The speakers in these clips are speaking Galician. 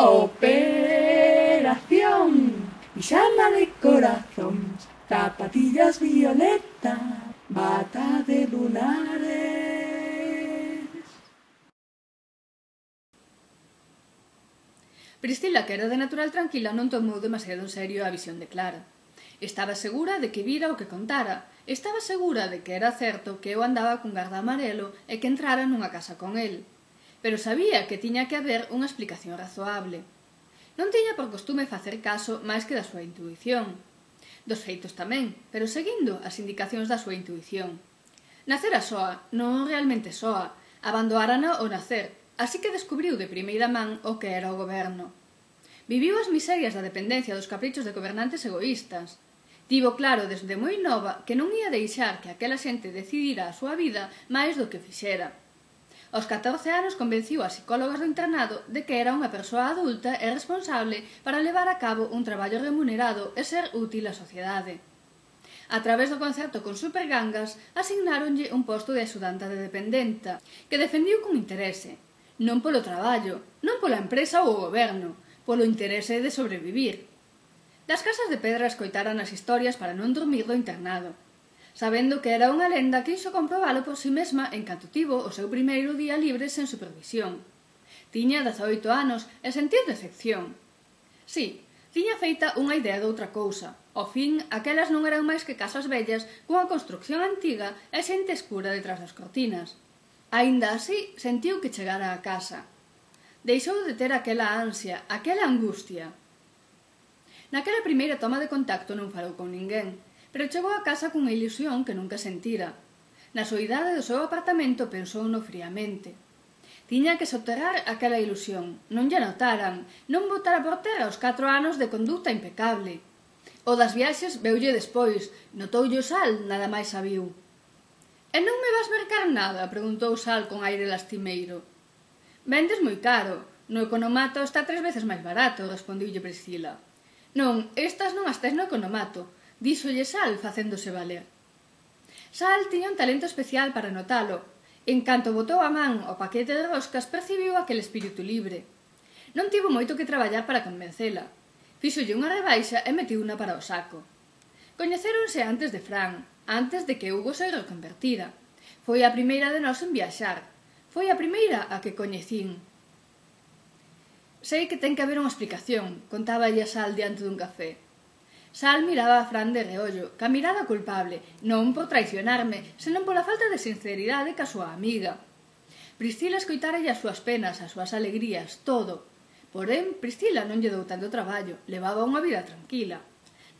Operación pijama de corazón, zapatillas violeta, bata de lunares. Priscila, que era de natural tranquila, non tomou demasiado en serio a visión de Clara. Estaba segura de que vira o que contara. Estaba segura de que era certo que eu andaba cun garda amarelo e que entrara nunha casa con el. Pero sabía que tiña que haber unha explicación razoable. Non tiña por costume facer caso máis que da súa intuición. Dos feitos tamén, pero seguindo as indicacións da súa intuición. Nacera soa, non realmente soa, abandonárana ao nacer, así que descubriu de primeira man o que era o goberno. Viviu as miserias da dependencia dos caprichos de gobernantes egoístas. Tivo claro desde moi nova que non ia deixar que aquela xente decidira a súa vida máis do que fixera. Aos 14 anos convenciu as psicólogas do internado de que era unha persoa adulta e responsable para levar a cabo un traballo remunerado e ser útil á sociedade. A través do concerto con supergangas, asignáronlle un posto de axudanta de dependenta, que defendiu con interese, non polo traballo, non pola empresa ou o goberno, polo interese de sobrevivir. Das casas de pedra escoitaran as historias para non dormir do internado. Sabendo que era unha lenda, quixo comprobalo por si mesma en canto tivo o seu primeiro día libre sen supervisión. Tiña 18 anos e sentiu decepción. Si, tiña feita unha idea de outra cousa. Ao fin, aquelas non eran máis que casas vellas cunha construcción antiga e xente escura detrás das cortinas. Aínda así, sentiu que chegara á casa. Deixou de ter aquela ansia, aquela angustia. Naquela primeira toma de contacto non falou con ninguén, pero chegou a casa cunha ilusión que nunca sentira. Na soidade do seu apartamento pensou no friamente. Tiña que soterrar aquela ilusión, non lle notaran, non botara por terra os 4 anos de conduta impecable. O das viaxes veulle despois, notoulle o Sal, nada máis sabiu. E non me vas mercar nada? Preguntou Sal con aire lastimeiro. Vendes moi caro, no economato está 3 veces máis barato, respondiulle Priscila. Non, estas non as tes no economato, díxolle Sal facéndose valer. Sal tiña un talento especial para notalo. En canto botou a man ao paquete de roscas, percibiu aquel espírito libre. Non tivo moito que traballar para convencela. Fíxolle unha rebaixa e metiuna para o saco. Coñecéronse antes de Fran, antes de que Hugo se reconvertira. Foi a primeira de nós en viaxar. Foi a primeira a que coñecín. Sei que ten que haber unha explicación, contáballe a Sal diante dun café. Sal miraba a Fran de reollo, ca mirada culpable, non por traicionarme, senón pola falta de sinceridade ca súa amiga. Priscila escoitáralle as súas penas, as súas alegrías, todo. Porén, Priscila non lle dou tanto traballo, levaba unha vida tranquila.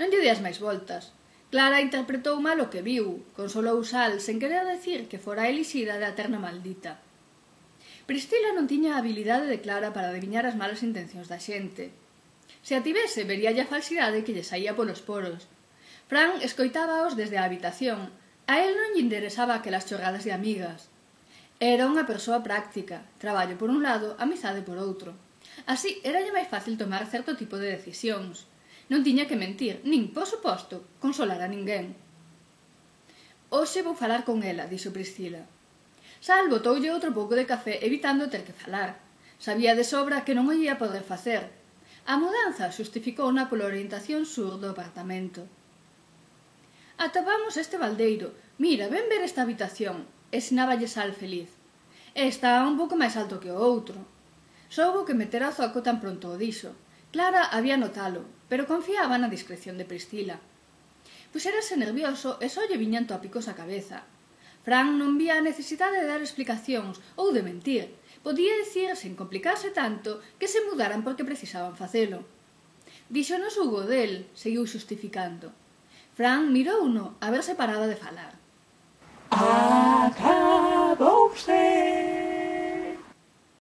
Non lle deas máis voltas. Clara interpretou mal o que viu, consolou Sal sen querer decir que fora elixida da terna maldita. Priscila non tiña a habilidade de Clara para adiviñar as malas intencións da xente. Se a tivese, veríalle a falsidade que lle saía polos poros. Fran escoitábaos desde a habitación. A él non lle interesaba aquelas chorradas de amigas. Era unha persoa práctica, traballo por un lado, amizade por outro. Así, eralle máis fácil tomar certo tipo de decisións. Non tiña que mentir, nin, por suposto, consolar a ninguén. Hoxe vou falar con ela, dixo Priscila. Sal botoulle outro pouco de café, evitando ter que falar. Sabía de sobra que non o ía poder facer. A mudanza xustificouna pola orientación sur do apartamento. Atopamos este baldeiro. Mira, ven ver esta habitación. Esináballe Sal feliz. Está un pouco máis alto que o outro. Soubo que metera o zoco tan pronto o dixo. Clara había notalo, pero confiaba na discreción de Priscila. Puxérase nervioso e só lle viñan tópicos á cabeza. Fran non vía a necesidade de dar explicacións ou de mentir. Podía dicir, sen complicarse tanto, que se mudaran porque precisaban facelo. Díxonos Hugo del, seguiu xustificando. Fran mirouno a ver se paraba de falar. Acabouse